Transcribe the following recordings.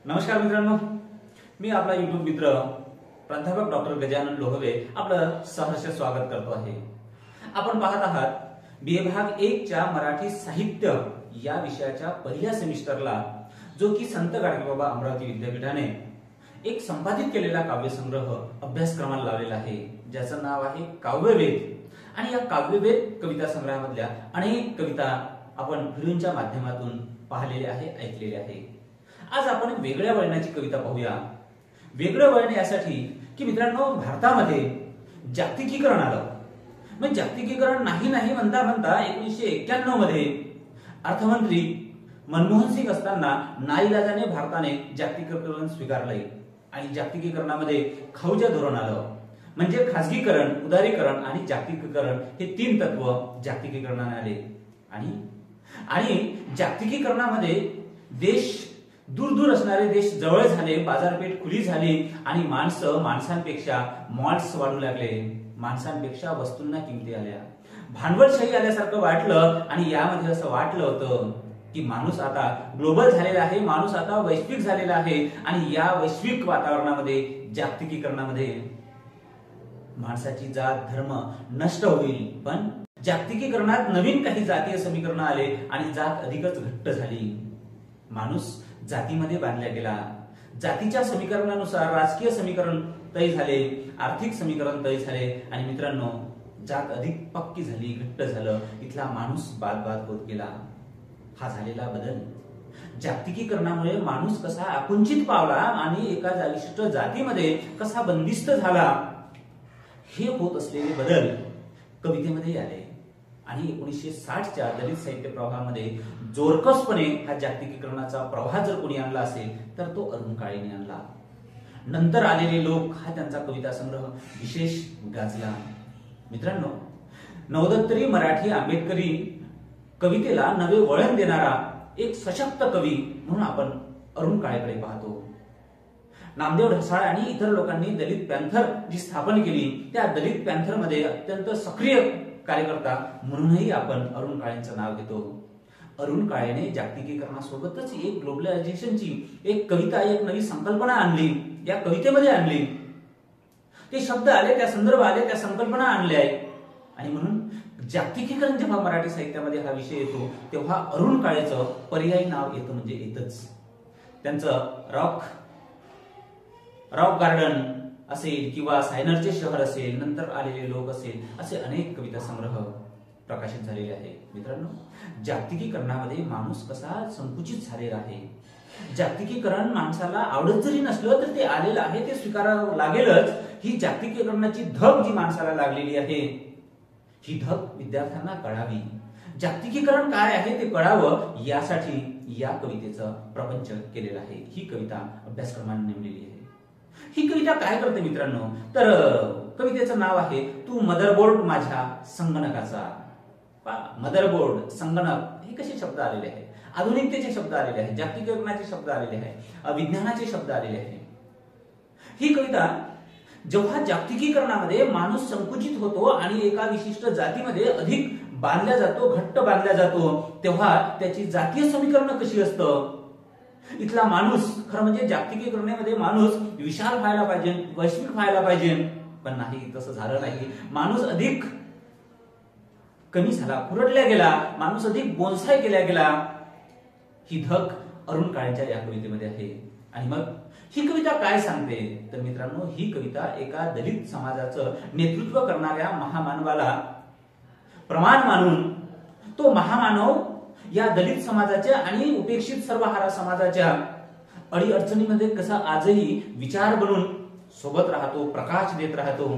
नमस्कार मित्रांनो, मी आपला YouTube मित्र प्राध्यापक डॉक्टर गजानन लोहवे आपलं सहर्ष स्वागत करतो आहे। आपण पाहत आहात विभाग 1 च्या मराठी साहित्य या विषयाच्या पहिल्या सेमिस्टरला जो की संत गाडगेबाबा अमरावती विद्यापीठाने एक संपादित केलेला काव्यसंग्रह अभ्यासक्रमाला लावलेला आहे, ज्याचं नाव आहे काव्यवेद। आणि या काव्यवेद कविता संग्रहामधल्या अनेक कविता आपण व्हिडिओच्या माध्यमातून पाहिलेले आहे, ऐकलेले आहे। आज आपण वेगळ्या वळणाची कविता पाहूया। वेगळं वळण यासाठी की मित्रांनो, भारतामध्ये जागतिकीकरण आलं। मग जागतिकीकरण नाही म्हणता 1991 मध्ये अर्थमंत्री मनमोहन सिंग असताना नाईलाजाने भारताने जागतिकीकरण स्वीकारले आणि जागतिकीकरणामध्ये खाऊच्या धोरण आलं। म्हणजे खासगीकरण, उदारीकरण आणि जागतिकीकरण हे तीन तत्व जागतिकीकरणाने आले। आणि जागतिकीकरणामध्ये देश दूर असणारे देश जवळ झाले, बाजारपेठ खुली झाली आणि माणसांपेक्षा मॉल्स वाढू लागले, माणसांपेक्षा वस्तूंना किमती आल्या, भांडवलशाही आल्यासारखं वाटलं। आणि यामध्ये असं वाटलं होतं की माणूस आता ग्लोबल झालेला आहे, माणूस आता वैश्विक झालेला आहे। आणि या वैश्विक वातावरणामध्ये जागतिकीकरणामध्ये माणसाची जात धर्म नष्ट होईल। पण जागतिकीकरणात नवीन काही जातीय समीकरण आले आणि जात अधिकच घट्ट झाली। माणूस जातीमध्ये बांधला गेला। जातीच्या समीकरणानुसार राजकीय समीकरण तय झाले, आर्थिक समीकरण तय झाले आणि मित्रांनो, जात अधिक पक्की झाली, घट्ट झालं। इथला माणूस बाद होत गेला। हा झालेला बदल जागतिकीकरणामुळे माणूस कसा आकुंचित पावला आणि एका विशिष्ट जातीमध्ये कसा बंदिस्त झाला, हे होत असलेले बदल कवितेमध्ये आले। आणि 1960च्या दलित साहित्य प्रवाहामध्ये जोरकसपणे हा जागतिकीकरणाचा प्रवाह जर कोणी आणला असेल तर तो अरुण काळेने आणला। नंतर आलेले लोक हा त्यांचा कविता संग्रह विशेष गाजला। मित्रांनो, नवोदत्तरी मराठी आंबेडकरी कवितेला नवे वळण देणारा एक सशक्त कवी म्हणून आपण अरुण काळेकडे पाहतो। नामदेव ढसाळ आणि इतर लोकांनी दलित पॅन्थर जी स्थापन केली, त्या दलित पॅन्थर मध्ये अत्यंत सक्रिय कार्यकर्ता म्हणूनही आपण अरुण काळेंचं नाव घेतो। अरुण काळेने जागतिकीकरणासोबतच एक ग्लोबलायझेशनची एक कविता, एक नवी संकल्पना आणली, या कवितेमध्ये आणली। ते शब्द आले, त्या संदर्भ आले, त्या संकल्पना आणल्या आहे। आणि म्हणून जागतिकीकरण जेव्हा मराठी साहित्यामध्ये हा विषय येतो तेव्हा अरुण काळेचं पर्यायी नाव येतं, म्हणजे येतच। त्यांचं रॉक गार्डन असेल किंवा सायनरचे शहर असेल, नंतर आलेले लोक असेल, असे अनेक कविता संग्रह प्रकाशित झालेले आहेत। मित्रांनो, जागतिकीकरणामध्ये माणूस कसा संकुचित झालेला आहे। जागतिकीकरण माणसाला आवडत जरी नसलं तर ते आलेलं आहे, ते स्वीकारावं लागेलच। ही जागतिकीकरणाची धग जी माणसाला लागलेली आहे, ही धग विद्यार्थ्यांना कळावी। जागतिकीकरण काय आहे ते कळावं यासाठी या कवितेचं प्रपंच केलेलं आहे। ही कविता अभ्यासक्रमाने नेमलेली आहे। ही कविता काय करते मित्रांनो, तर कवितेचं नाव आहे तू मदरबोर्ड माझ्या संगणकाचा। मदरबोर्ड, संगणक हे कसे शब्द आलेले आहेत, आधुनिकतेचे शब्द आलेले आहेत, जागतिकीकरणाचे शब्द आलेले आहेत, विज्ञानाचे शब्द आलेले आहेत। ही कविता जेव्हा जागतिकीकरणामध्ये माणूस संकुचित होतो आणि एका विशिष्ट जातीमध्ये अधिक बांधला जातो, घट्ट बांधला जातो, तेव्हा त्याची जातीय समीकरण कशी असतं। इथला माणूस खरं म्हणजे जागतिकीकरणामध्ये माणूस विशाल व्हायला पाहिजे, वैश्विक व्हायला पाहिजे, पण नाही, तसं झालं नाही। माणूस अधिक कमी झाला, कुरडल्या गेला, माणूस अधिक बोनसाय केला गेला। ही धग अरुण काळेंच्या या कवितेमध्ये आहे। आणि मग ही कविता काय सांगते तर मित्रांनो, ही कविता एका दलित समाजाचं नेतृत्व करणाऱ्या महामानवाला प्रमाण मानून तो महामानव या दलित समाजाच्या आणि उपेक्षित सर्वहारा समाजाच्या अडीअडचणीमध्ये कसा आजही विचार बनून सोबत राहतो, प्रकाश देत राहतो,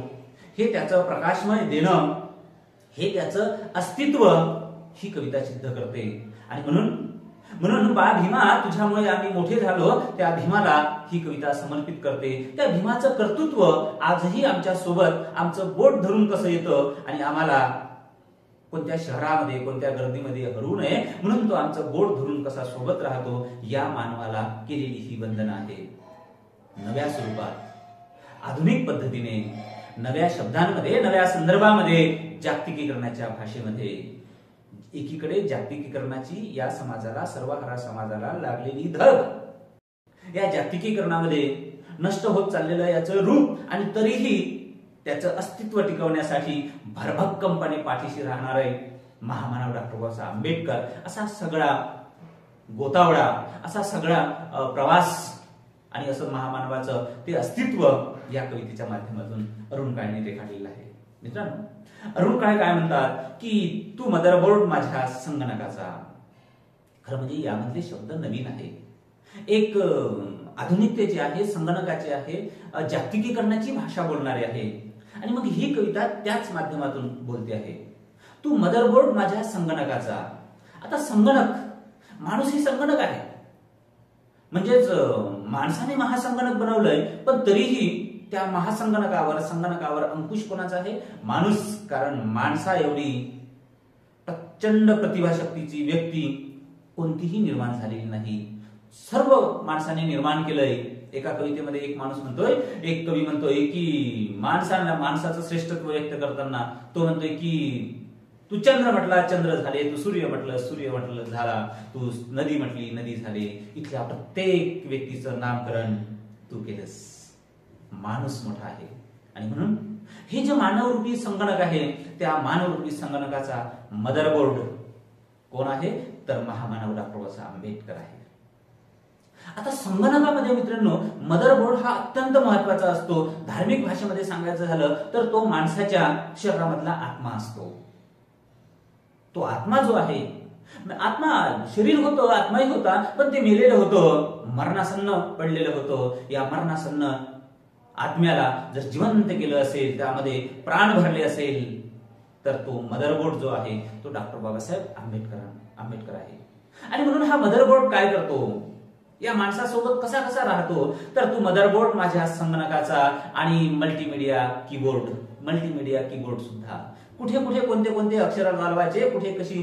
हे त्याचं प्रकाशमय देणं, हे त्याचं अस्तित्व ही कविता सिद्ध करते। आणि म्हणून बा भीमा, तुझ्यामुळे आम्ही मोठे झालो, त्या भीमाला ही कविता समर्पित करते। त्या भीमाचं कर्तृत्व आजही आमच्या सोबत आमचं बोट धरून कसं येतं आणि आम्हाला कोणत्या शहरामध्ये, कोणत्या गर्दीमध्ये हरवू नये म्हणून तो आमचं बोट धरून कसा सोबत राहतो, या मानवाला केलेली ही वंदना आहे। नव्या स्वरूपात, आधुनिक पद्धतीने, नव्या शब्दांमध्ये, नव्या संदर्भामध्ये, जागतिकीकरणाच्या भाषेमध्ये एकीकडे जागतिकीकरणाची या समाजाला, सर्वहारा समाजाला लागलेली धग, या जागतिकीकरणामध्ये नष्ट होत चाललेलं याचं रूप आणि तरीही त्याचं अस्तित्व टिकवण्यासाठी भरभक्कमपणे पाठीशी राहणारे महामानव डॉक्टर बाबासाहेब आंबेडकर असा सगळा गोतावळा, असा सगळा प्रवास आणि असं महामानवाचं ते अस्तित्व या कवितेच्या माध्यमातून अरुण काळेने रेखाटलेलं आहे. मित्रांनो, अरुण काळे काय म्हणतात की तू मदरबोर्ड माझ्या संगणकाचा. खरं म्हणजे यामधले शब्द नवीन आहे, एक आधुनिकतेचे आहे, संगणकाचे आहे, जागतिकीकरणाची भाषा बोलणारे आहे. आणि मग ही कविता त्याच माध्यमातून बोलते आहे. तू मदरबोर्ड माझ्या संगणकाचा. आता संगणक, माणूस ही संगणक आहे, म्हणजेच माणसाने महासंगणक बनवलंय, पण तरीही त्या संगणकावर अंकुश कोणाचा आहे? माणूस. कारण माणसा एवढी प्रचंड प्रतिभाशक्तीची व्यक्ती कोणतीही निर्माण झालेली नाही. सर्व माणसाने निर्माण केलंय. एका कवितेमध्ये एक माणूस म्हणतोय, एक कवी म्हणतोय की माणसाचं श्रेष्ठत्व व्यक्त करताना तो म्हणतोय की तू चंद्र म्हटला चंद्र झाले, तू सूर्य म्हटलं झाला, तू नदी म्हटली नदी झाले. इथल्या प्रत्येक व्यक्तीचं नामकरण तू केलंस. माणूस मोठा आहे. आणि म्हणून हे जे मानवरूपी संगणक आहे, त्या मानवरूपी संगणकाचा मदरबोर्ड कोण आहे? तर महामानव डॉक्टर बाबासाहेब आंबेडकर आहे. आता संगणकामध्ये मित्रांनो मदरबोर्ड हा अत्यंत महत्वाचा असतो. धार्मिक भाषेमध्ये सांगायचं झालं तर तो माणसाच्या शरीरामधला आत्मा असतो. तो आत्मा जो आहे, आत्मा शरीर होतं, आत्माही होता, पण ते मेलेलं होतं, मरणासन्न पडलेलं होतं. या मरणासन्न आत्म्याला जर जिवंत केलं असेल, त्यामध्ये प्राण भरले असेल, तर तो मदरबोर्ड जो आहे तो डॉक्टर बाबासाहेब आंबेडकर आहे. आणि म्हणून हा मदरबोर्ड काय करतो? या माणसासोबत कसा कसा राहतो? तर तू मदरबोर्ड माझ्या संगणकाचा आणि मल्टीमीडिया कीबोर्ड सुद्धा. कुठे कुठे कोणते कोणते अक्षर घालवायचे, कुठे कशी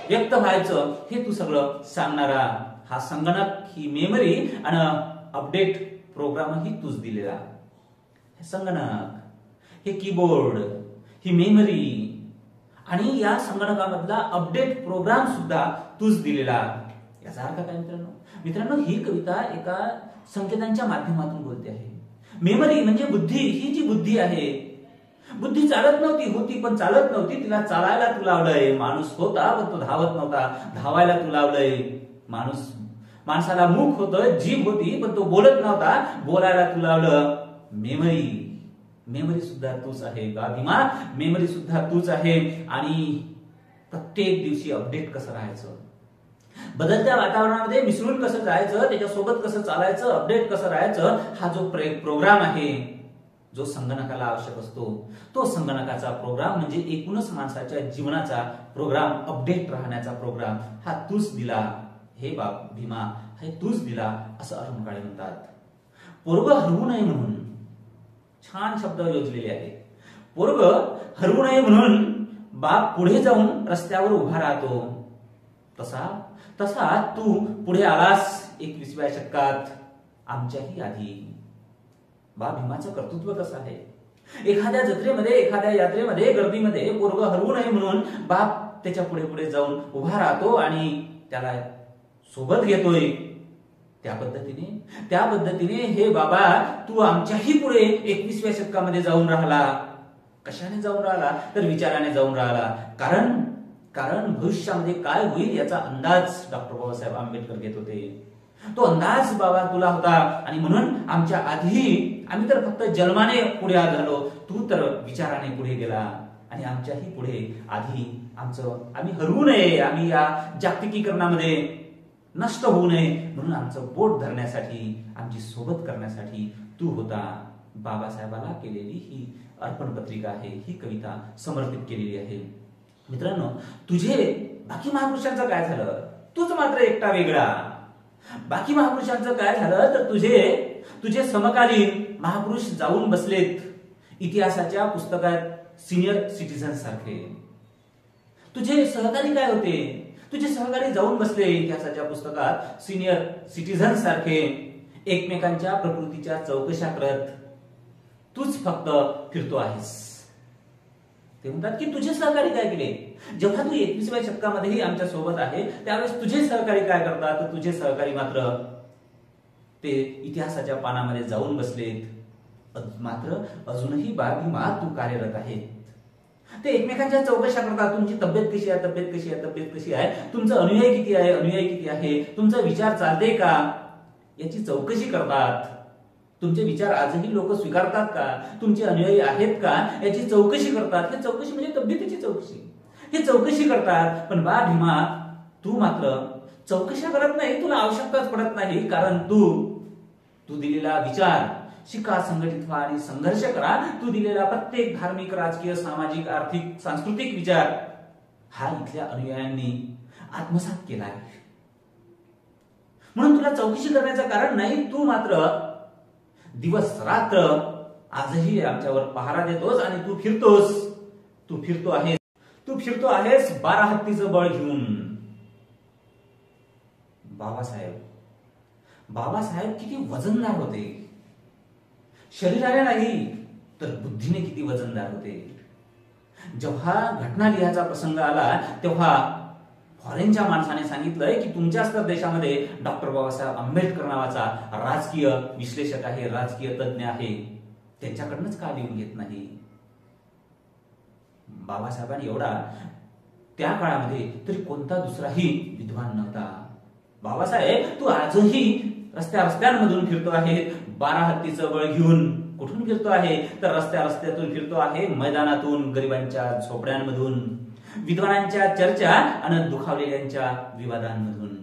व्यक्त व्हायचं, हे तू सगळं सांगणारा हा संगणक, ही मेमरी आणि अपडेट प्रोग्राम ही तूच दिलेला. हे संगणक, हे कीबोर्ड, ही मेमरी आणि या संगणकामधला अपडेट प्रोग्राम सुद्धा तूच दिलेला. याचा अर्थ काय मित्रांनो, ही कविता एका संकेतांच्या माध्यमातून बोलते आहे. मेमरी म्हणजे बुद्धी. ही जी बुद्धी आहे, बुद्धी चालत नव्हती, होती पण चालत नव्हती, तिला चालायला तू लावलंय. माणूस होता पण तो धावत नव्हता, धावायला तू लावलंय. माणसाला मुख होतं, जीभ होती, पण तो बोलत नव्हता, बोलायला तू लावलं. मेमरी सुद्धा तूच आहे भीमा, मेमरी सुद्धा तूच आहे. आणि प्रत्येक दिवशी अपडेट कसं राहायचं, बदलत्या वातावरणामध्ये मिसळून कसं जायचं, त्याच्यासोबत कसं चालायचं, अपडेट कसं राहायचं, हा जो प्रोग्राम आहे, जो संगणकाला आवश्यक असतो, तो संगणकाचा प्रोग्राम म्हणजे एकूणच माणसाच्या जीवनाचा प्रोग्राम, अपडेट राहण्याचा प्रोग्राम हा तूच दिला. हे भीमा, हे तूच दिला, असं अरुण काळे म्हणतात. पोरग हरवू नये म्हणून छान शब्द योजलेले आहे. पोरग हरवू नये म्हणून बाप पुढे जाऊन रस्त्यावर उभा राहतो. तसा तू पुढे आलास 21व्या शतकात आमच्याही आधी. भीमाचं कर्तृत्व कसं आहे? एखाद्या जत्रेमध्ये, एखाद्या यात्रेमध्ये, गर्दीमध्ये पोरग हरवू नये म्हणून बाप त्याच्या पुढे पुढे जाऊन उभा राहतो आणि त्याला सोबत घेतोय. त्या पद्धतीने हे बाबा तू आमच्याही पुढे 21व्या शतकामध्ये जाऊन राहिला. कशाने जाऊन राहिला? तर विचाराने जाऊन राहिला. कारण भविष्यामध्ये काय होईल याचा अंदाज डॉक्टर बाबासाहेब आंबेडकर घेत होते. तो अंदाज बाबा तुला होता. आणि म्हणून आमच्या आधी आम्ही तर फक्त जन्माने पुढे झालो, तू तर विचाराने पुढे गेला. आणि आमच्याही पुढे आधी आम्ही हरवू नये, आम्ही या जागतिकीकरणामध्ये नष्ट होऊ नये म्हणून आमचं बोट धरण्यासाठी, आमची सोबत करण्यासाठी तू होता. बाबासाहेबाला केलेली ही अर्पण पत्रिका आहे, ही कविता समर्पित केलेली आहे. मित्रांनो, बाकी महापुरुषांचं काय झालं? तूच मात्र एकटा वेगळा. बाकी महापुरुषांचं काय झालं तर तुझे समकालीन महापुरुष जाऊन बसलेत इतिहासाच्या पुस्तकात सिनियर सिटीजन सारखे. तुझे सहकारी काय होते? तुझे सहकारी जाऊन बसले इतिहासाच्या पुस्तकात सिनियर सिटीजन सारखे, एकमेकांच्या प्रकृतीच्या चौकशा करत. तूच फक्त फिरतो आहेस. ते म्हणतात की तुझे सहकारी काय केले? जेव्हा तू 21व्या शतकामध्येही आमच्या सोबत आहे त्यावेळेस तुझे सहकारी काय करतात? तर तुझे सहकारी मात्र ते इतिहासाच्या पानामध्ये जाऊन बसलेत. मात्र अजूनही भीमा तू कार्यरत आहे. ते एकमेकांच्या चौकशा करतात. तुमची तब्येत कशी आहे? तब्येत कशी आहे? तब्येत कशी आहे? तुमचं अनुयायी किती आहे? अनुयायी किती आहे? तुमचा विचार चालते का? याची चौकशी करतात. तुमचे विचार आजही लोक स्वीकारतात का? तुमचे अनुयायी आहेत का? याची चौकशी करतात. हे चौकशी म्हणजे तब्येतीची चौकशी. हे चौकशी करतात. पण बा भीमा तू मात्र चौकशा करत नाही. तुला आवश्यकताच पडत नाही. कारण तू दिलेला विचार शिका, संघटित व्हा आणि संघर्ष करा. तू दिलेला प्रत्येक धार्मिक, राजकीय, सामाजिक, आर्थिक, सांस्कृतिक विचार हा इथल्या अनुयायांनी आत्मसात केला आहे. म्हणून तुला चौकशी करण्याचं कारण नाही. तू मात्र दिवस रात्र आजही आमच्यावर पहारा देतोस आणि तू फिरतो आहेस 12 हत्तीचं बळ घेऊन. बाबासाहेब किती वजनदार होते. शरीराने नाही तर बुद्धीने किती वजनदार होते. जेव्हा घटना लिहायचा प्रसंग आला तेव्हा फॉरेनच्या माणसाने सांगितलंय की तुमच्याच तर देशामध्ये डॉक्टर बाबासाहेब आंबेडकर नावाचा राजकीय विश्लेषक आहे, राजकीय तज्ञ आहे, त्यांच्याकडनंच का लिहून घेत नाही? बाबासाहेबांनी एवढा त्या काळामध्ये तरी कोणता दुसराही विद्वान नव्हता. बाबासाहेब तू आजही रस्त्यामधून फिरतो आहे 12 हत्तीचं बळ घेऊन. कुठून फिरतो आहे? तर रस्त्यातून फिरतो आहे, मैदानातून, गरिबांच्या झोपड्यांमधून, विद्वानांच्या चर्चा आणि दुखावलेल्यांच्या विवादांमधून,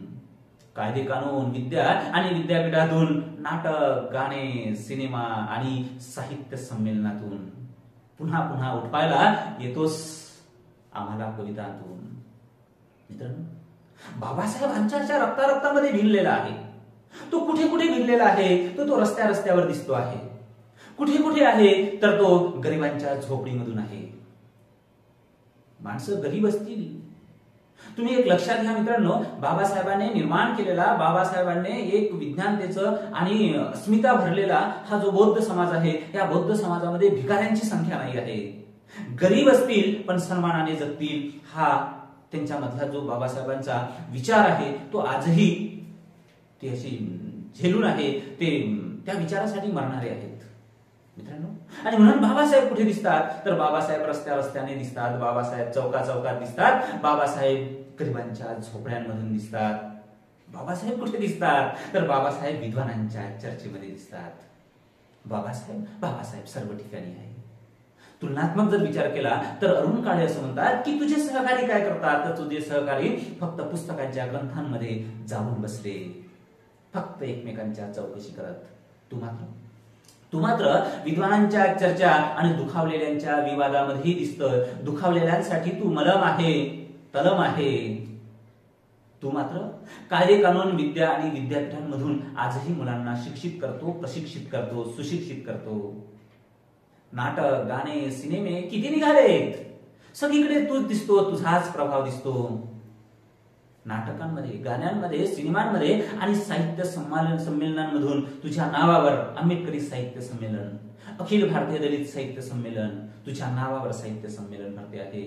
कायदे कानून, विद्या आणि विद्यापीठातून, नाटक, गाणे, सिनेमा आणि साहित्य संमेलनातून पुन्हा पुन्हा उठवायला येतोस आम्हाला कवितांतून. मित्रांनो, बाबासाहेबांच्या रक्तामध्ये भिनलेला आहे. तो कुठे कुठे भिनलेला आहे? तो रस्त्यावर दिसतो आहे. कुठे कुठे आहे? तर तो गरिबांच्या झोपडीमधून आहे. माणसं गरीब असतील. तुम्ही एक लक्षात घ्या मित्रांनो, बाबासाहेबांनी निर्माण केलेला, बाबासाहेबांनी एक विज्ञानतेचं आणि अस्मिता भरलेला हा जो बौद्ध समाज आहे, या बौद्ध समाजामध्ये भिकाऱ्यांची संख्या नाही आहे. गरीब असतील पण सन्मानाने जगतील, हा त्यांच्यामधला जो बाबासाहेबांचा विचार आहे तो आजही ते अशी झेलून आहे. ते त्या विचारासाठी मरणारे आहेत मित्रांनो. आणि म्हणून बाबासाहेब कुठे दिसतात? तर बाबासाहेब रस्त्याने दिसतात, बाबासाहेब चौकात दिसतात, बाबासाहेब गरिबांच्या झोपड्यांमधून दिसतात. बाबासाहेब कुठे दिसतात? तर बाबासाहेब विद्वानांच्या चर्चेमध्ये दिसतात. बाबासाहेब सर्व ठिकाणी आहे. तुलनात्मक जर विचार केला तर अरुण काळे असं म्हणतात की तुझे सहकारी काय करतात? तर तुझे सहकारी फक्त पुस्तकांच्या ग्रंथांमध्ये जाऊन बसले, फक्त एकमेकांच्या चौकशी करत. तू मात्र विद्वानांच्या चर्चा आणि दुखावलेल्यांच्या विवादामध्ये दिसतोय. दुखावलेल्यांसाठी तू मलम आहे, तलम आहे. तू मात्र कायदे कानून, विद्या आणि विद्यापीठांमधून आजही मुलांना शिक्षित करतो, प्रशिक्षित करतो, सुशिक्षित करतो. नाटक, गाणे, सिनेमे किती निघालेत. सगळीकडे तूच दिसतो, तुझाच प्रभाव दिसतो. नाटकांमध्ये, गाण्यांमध्ये, सिनेमांमध्ये आणि साहित्य संमेलनांमधून तुझ्या नावावर आंबेडकरी साहित्य संमेलन, अखिल भारतीय दलित साहित्य संमेलन, तुझ्या नावावर साहित्य संमेलन भरते आहे.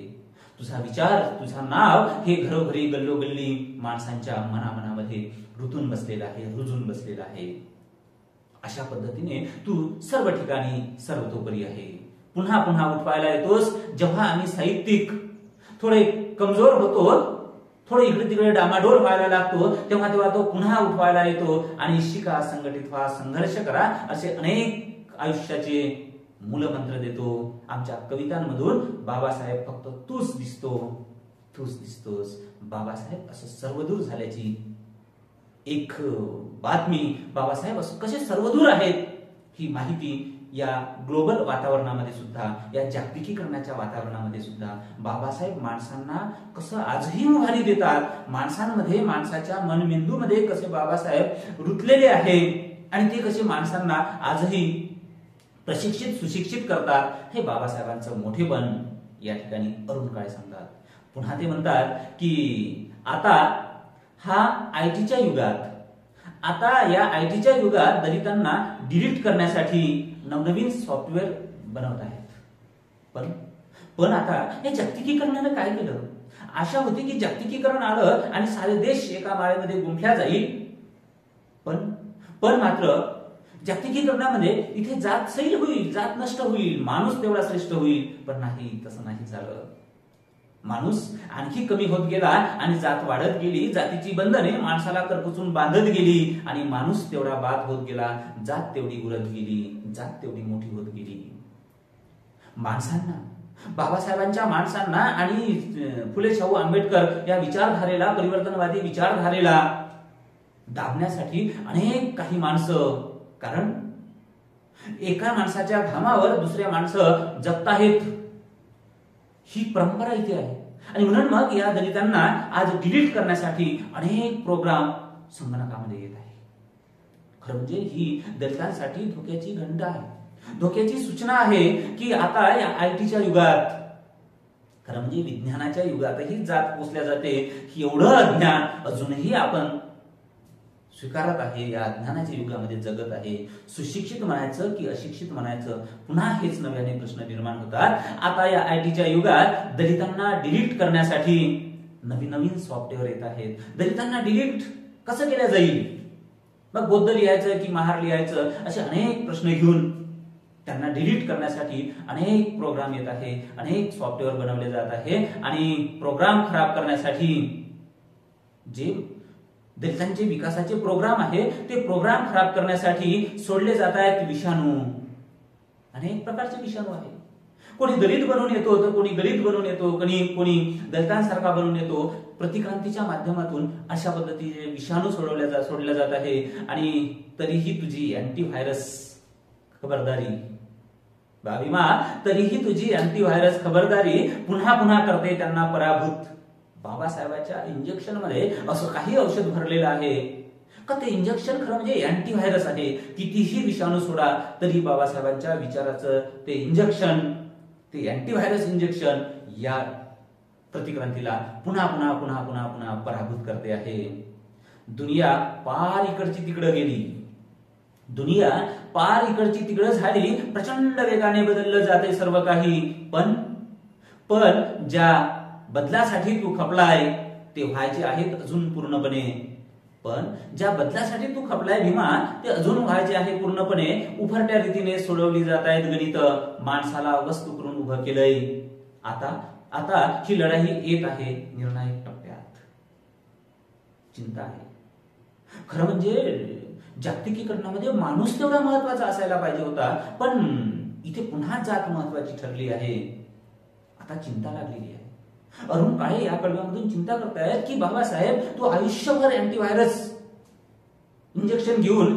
तुझा विचार, तुझा नाव हे घरोघरी, गल्लोगल्ली माणसांच्या मनामध्ये रुजून बसलेलं आहे. अशा पद्धतीने तू सर्व ठिकाणी सर्वतोपरी आहे. पुन्हा पुन्हा उठवायला येतोस. जेव्हा आम्ही साहित्यिक थोडे कमजोर होतो, थोडे इकडे तिकडे डामाडोल व्हायला लागतो, तेव्हा तो पुन्हा उठवायला येतो आणि शिका, संघटित व्हा, संघर्ष करा, असे अनेक आयुष्याचे मूलमंत्र देतो. आमच्या कवितांमधून बाबासाहेब फक्त तूच दिसतोस. बाबासाहेब असं सर्वदूर झाल्याची एक बातमी, बाबासाहेब असं कसे सर्वदूर आहेत ही माहिती या ग्लोबल वातावरणामध्ये सुद्धा, या जागतिकीकरणाच्या वातावरणामध्ये सुद्धा बाबासाहेब माणसांना कसं आजही उभारी देतात. माणसांमध्ये, माणसाच्या मनमेंदूमध्ये कसे बाबासाहेब रुतलेले आहेत आणि ते कसे माणसांना आजही प्रशिक्षित, सुशिक्षित करतात, हे बाबासाहेबांचं मोठेपण या ठिकाणी अरुण काळे सांगतात. पुन्हा ते म्हणतात की आता या आयटीच्या युगात दलितांना डिलीट करण्यासाठी नवनवीन सॉफ्टवेअर बनवत आहेत. पण आता या जागतिकीकरणानं काय केलं? आशा होती की जागतिकीकरण आलं आणि सारे देश एका माळेमध्ये गुंफल्या जाईल, पण मात्र जागतिकीकरणामध्ये इथे जात सैल होईल, जात नष्ट होईल, माणूस तेवढा श्रेष्ठ होईल. पण नाही, तसं नाही झालं. माणूस आणखी कमी होत गेला आणि जात वाढत गेली. जातीची बंधने माणसाला करकुचून बांधत गेली आणि माणूस तेवढा बाद होत गेला, जात तेवढी उरत गेली, जात तेवढी मोठी होत गेली. माणसांना, बाबासाहेबांच्या माणसांना आणि फुले शाहू आंबेडकर या विचारधारेला, परिवर्तनवादी विचारधारेला दाबण्यासाठी अनेक काही माणसं, कारण एका माणसाच्या घामावर दुसऱ्या माणसं जगत आहेत, ही परंपरा इथे आहे. आणि म्हणून मग या दलितांना आज डिलीट करण्यासाठी अनेक प्रोग्राम संगणकामध्ये येत आहे. खरं म्हणजे ही दलितांसाठी धोक्याची घंटा आहे, धोक्याची सूचना आहे की आता या आयटीच्या युगात, खरं म्हणजे विज्ञानाच्या युगातही जात पोचल्या जाते, एवढं अज्ञान अजूनही आपण स्वीकारत आहे, या अज्ञानाच्या युगामध्ये जगत आहे. सुशिक्षित म्हणायचं की अशिक्षित म्हणायचं, पुन्हा हेच नव्याने प्रश्न निर्माण होतात. आता या आयटीच्या युगात दलितांना डिलीट करण्यासाठी नवीन नवीन सॉफ्टवेअर येत आहेत. दलितांना डिलीट कसं केलं जाईल? मग बौद्ध लिहायचं की महार लिहायचं, असे अनेक प्रश्न घेऊन त्यांना डिलीट करण्यासाठी अनेक प्रोग्राम येत आहे, अनेक सॉफ्टवेअर बनवले जात आहे. आणि प्रोग्राम खराब करण्यासाठी जे दलितांचे विकासाचे प्रोग्राम आहे, ते प्रोग्राम खराब करण्यासाठी सोडले जात आहेत विषाणू. अनेक प्रकारचे विषाणू आहे. कोणी दलित बनून येतो, तर कोणी गलित बनून येतो, कोणी दलितांसारखा बनून येतो. प्रतिक्रांतीच्या माध्यमातून अशा पद्धतीचे विषाणू सोडले जात आहे. आणि तरीही तुझी अँटीव्हायरस खबरदारी बाबीमा, तरीही तुझी अँटीव्हायरस खबरदारी पुन्हा पुन्हा करते त्यांना पराभूत. बाबासाहेबांच्या इंजेक्शन मध्ये असं काही औषध भरलेलं आहे का ते इंजेक्शन खरं म्हणजे अँटीव्हायरस आहे. कितीही विषाणू सोडा तरी बाबासाहेबांच्या विचाराचं ते इंजेक्शन, ते अँटीव्हायरस इंजेक्शन या प्रतिक्रांतीला पुन्हा पुन्हा पुन्हा पुन्हा पुन्हा पराभूत करते आहे. दुनिया पार इकडची तिकडं गेली, दुनिया पार इकडची तिकडं झाली, प्रचंड वेगाने बदललं जाते सर्व काही. पण ज्या बदलासाठी तू खपलाय ते व्हायचे आहेत अजून पूर्णपणे. पण ज्या बदलासाठी तू खपलाय भीमा, ते अजून व्हायचे आहे पूर्णपणे. उभरत्या रीतीने सोडवली जात आहेत गणित. माणसाला वस्तू करून उभं केलंय. आता ही लढाई येत आहे निर्णायक टप्प्यात. चिंता आहे. खरं म्हणजे जागतिकीकरणामध्ये माणूस तेवढा महत्वाचा असायला पाहिजे होता, पण इथे पुन्हा जात महत्वाची ठरली आहे. आता चिंता लागलेली आहे. अरुण काळे या कळव्यामधून चिंता करतायत की बाबासाहेब, तू आयुष्यभर अँटीव्हायरस इंजेक्शन घेऊन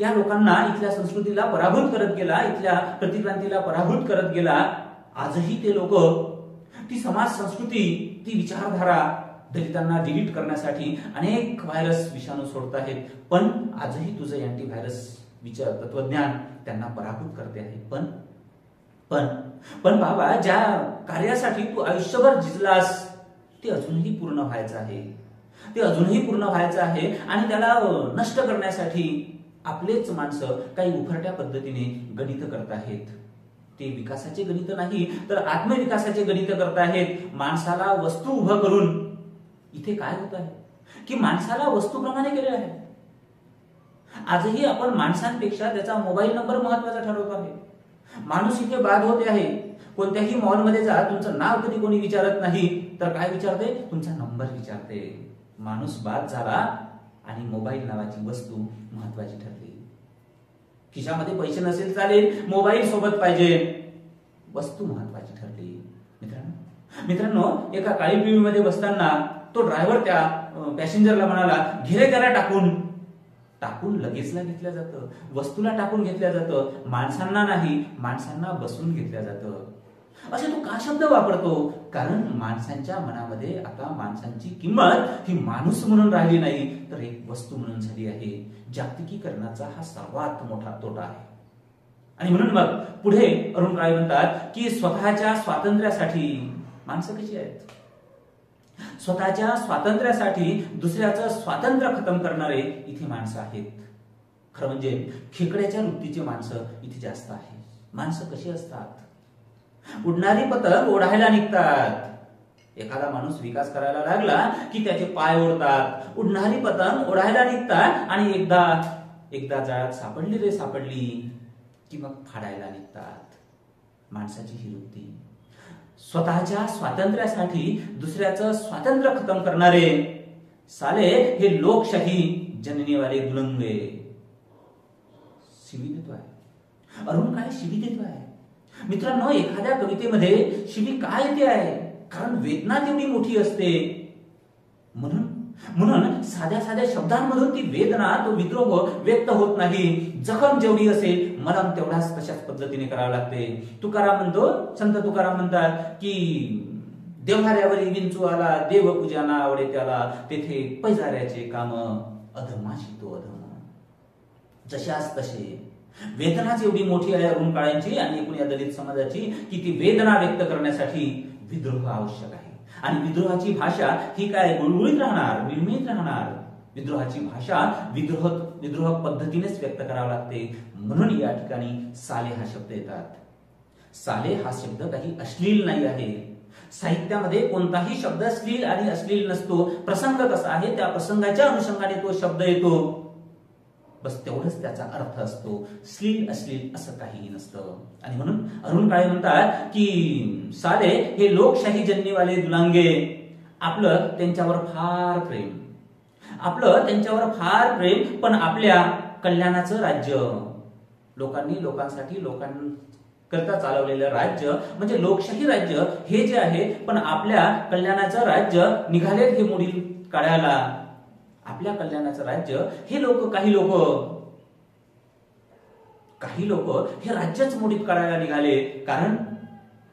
या लोकांना, इथल्या संस्कृतीला पराभूत करत गेला, इथल्या प्रतिक्रांतीला पराभूत करत गेला. आजही ते लोक ती समाज संस्कृती, ती विचारधारा दलितांना डिलीट करण्यासाठी अनेक व्हायरस विषाणू सोडत आहेत. पण आजही तुझं अँटीव्हायरस विचार तत्वज्ञान त्यांना पराभूत करते आहे. पण बाबा, ज्या कार्यासाठी तू आयुष्यभर झिजलास ते अजूनही पूर्ण व्हायचं आहे, ते अजूनही पूर्ण व्हायचं आहे. आणि त्याला नष्ट करण्यासाठी आपलेच माणसं काही उभरट्या पद्धतीने गणित करत आहेत. ते विकासाचे गणित नाही तर आत्मविकासाचे गणित करत आहेत. माणसाला वस्तू उभं करून इथे काय होत आहे की माणसाला वस्तूप्रमाणे केले आहे. आजही आपण माणसांपेक्षा त्याचा मोबाईल नंबर महत्वाचा ठरवतो आहे. माणूस इथे बाद होते आहे. कोणत्याही मॉलमध्ये जा, तुमचं नाव कधी कोणी विचारत नाही, तर काय विचारते? तुमचा नंबर विचारते. माणूस बाद झाला आणि मोबाईल नावाची वस्तू महत्वाची ठरली. खिशामध्ये पैसे नसेल चालेल, मोबाईल सोबत पाहिजे, वस्तू महत्वाची ठरली. मित्रांनो, एका काळी पिवळीमध्ये बसताना तो ड्रायव्हर त्या पॅसेंजरला म्हणाला, घे त्याला टाकून लगेचला घेतल्या जातं, वस्तूला टाकून घेतल्या जातं, माणसांना नाही, माणसांना बसून घेतल्या जातं. असे तो का शब्द वापरतो? कारण माणसांच्या मनामध्ये आता माणसांची किंमत ही माणूस म्हणून राहिली नाही, तर एक वस्तू म्हणून झाली आहे. जागतिकीकरणाचा हा सर्वात मोठा तोटा आहे. आणि म्हणून मग पुढे अरुण काळे म्हणतात की स्वतःच्या स्वातंत्र्यासाठी माणसं कशी आहेत? स्वतःच्या स्वातंत्र्यासाठी दुसऱ्याचं स्वातंत्र्य खतम करणारे इथे माणसं आहेत. खरं म्हणजे खेकड्याच्या वृत्तीची माणसं इथे जास्त आहे. माणसं कशी असतात? उडणारी पतंग ओढायला निघतात. एखादा माणूस विकास करायला लागला की त्याचे पाय ओढतात. उडणारी पतंग ओढायला निघतात आणि एकदा जाळ्यात सापडली की मग फाडायला निघतात. माणसाची ही वृत्ती. स्वतःच्या स्वातंत्र्यासाठी दुसऱ्याचं स्वातंत्र्य खतम करणारे साले हे लोकशाही जननीवाले दुलंगे. शिवी देतोय अरुण काळे, शिवी देतोय. मित्रांनो, एखाद्या कवितेमध्ये शिवी काय येते आहे? कारण वेदना तेवढी मोठी असते. म्हणून साध्या साध्या शब्दांमधून ती वेदना, तो विद्रोह व्यक्त होत नाही. जखम जेवढी असेल मलम तेवढाच तशाच पद्धतीने करावं लागते. संत तुकाराम म्हणतात की देव्हाऱ्यावरी विंचू आला, देवपूजाना आवडे त्याला, तेथे पैजाऱ्याचे काम अधमाशी तो अधम. जशाच तसे वेदनाच एवढी मोठी आहे अरुण काळ्यांची आणि एकूण या दलित समाजाची की ती वेदना व्यक्त करण्यासाठी विद्रोह आवश्यक आहे. आणि विद्रोहाची भाषा ही काय गुळगुळीत राहणार, विळमिळीत राहणार. विद्रोहाची भाषा विद्रोह पद्धतीनेच व्यक्त करावी लागते. म्हणून या ठिकाणी साले हा शब्द येतात. साले हा शब्द काही अश्लील नाही आहे. साहित्यामध्ये कोणताही शब्द श्लील आणि अश्लील नसतो. प्रसंग कसा आहे त्या प्रसंगाच्या अनुषंगाने तो शब्द येतो, बस तेवढंच त्याचा अर्थ असतो. श्लील अश्लील असं काहीही नसतं. आणि म्हणून अरुण काळे म्हणतात की साले हे लोकशाही जन्नीवाले दुलांगे. आपलं त्यांच्यावर फार प्रेम, पण आपल्या कल्याणाचं राज्य. लोकांसाठी लोकांकरता चालवलेलं राज्य म्हणजे लोकशाही राज्य हे जे आहे, पण आपल्या कल्याणाचं राज्य निघालेत हे मोडीत काढायला. आपल्या कल्याणाचं राज्य हे काही लोक हे राज्यच मोडीत काढायला निघाले, कारण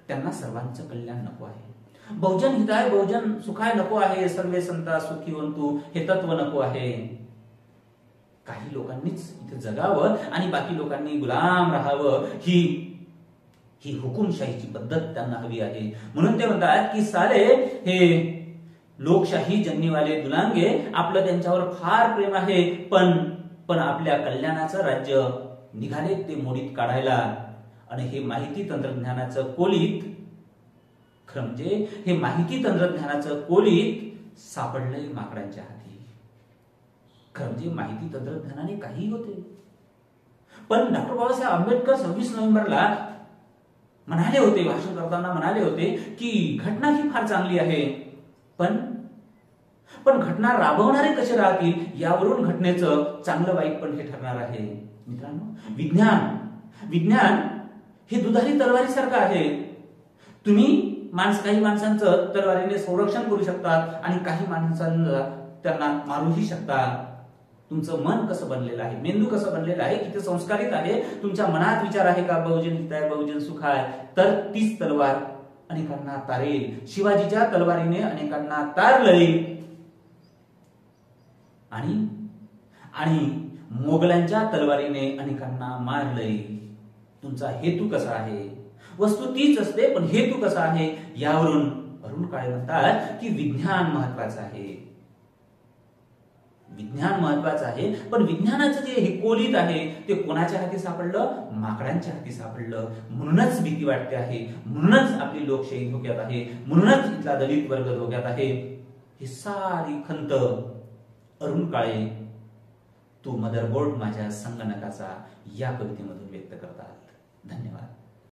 त्यांना सर्वांचं कल्याण नको आहे. बहुजन हिताय बहुजन सुखाय नको आहे. सर्वे संता सुखीवंतु हे तत्व नको आहे. काही लोकांनीच इथे जगावं आणि बाकी लोकांनी गुलाम राहावं ही हुकुमशाहीची पद्धत त्यांना हवी आहे. म्हणून ते म्हणतात की साले हे लोकशाही जन्नीवाले दुलांगे. आपलं त्यांच्यावर फार प्रेम आहे, पण आपल्या कल्याणाचं राज्य निघाले ते मोडीत काढायला. आणि हे माहिती तंत्रज्ञानाचं कोलीत, खरं म्हणजे हे माहिती तंत्रज्ञानाचं कोलीत सापडलंय माकडांच्या हाती. खरं म्हणजे माहिती तंत्रज्ञानाने काही होते, पण डॉक्टर बाबासाहेब आंबेडकर 26 नोव्हेंबरला म्हणाले होते, भाषण करताना म्हणाले होते की घटना ही फार चांगली आहे, पण घटना राबवणारे कसे राहतील यावरून घटनेचं चांगलं वाईट पण हे ठरणार आहे. मित्रांनो, विज्ञान हे दुधारी तलवारीसारखं आहे. तुम्ही काही माणसांचं तलवारीने संरक्षण करू शकतात आणि काही माणसांना त्यांना मारूही शकता. तुमचं मन कसं बनलेलं आहे, मेंदू कसं बनलेला आहे, किती संस्कारित आहे, तुमच्या मनात विचार आहे का बहुजन हिताय बहुजन सुखाय, तर तीच तलवार अनेकांना तारेल. शिवाजीच्या तलवारीने अनेकांना तारलंय आणि मोगलांच्या तलवारीने अनेकांना मारलंय. तुमचा हेतू कसा आहे? वस्तू तीच असते, पण हेतू कसा आहे यावरून अरुण काळे म्हणतात की विज्ञान महत्वाचं आहे. पण विज्ञानाचं जे हे कोलीत आहे ते कोणाच्या हाती सापडलं? माकडांच्या हाती सापडलं. म्हणूनच भीती वाटते आहे, म्हणूनच आपली लोकशाही धोक्यात आहे, म्हणूनच इथला दलित वर्ग धोक्यात आहे. ही सारी खंत अरुण काळे तू मदरबोर्ड माझ्या संगणकाचा या कवितेमधून व्यक्त करतात. धन्यवाद.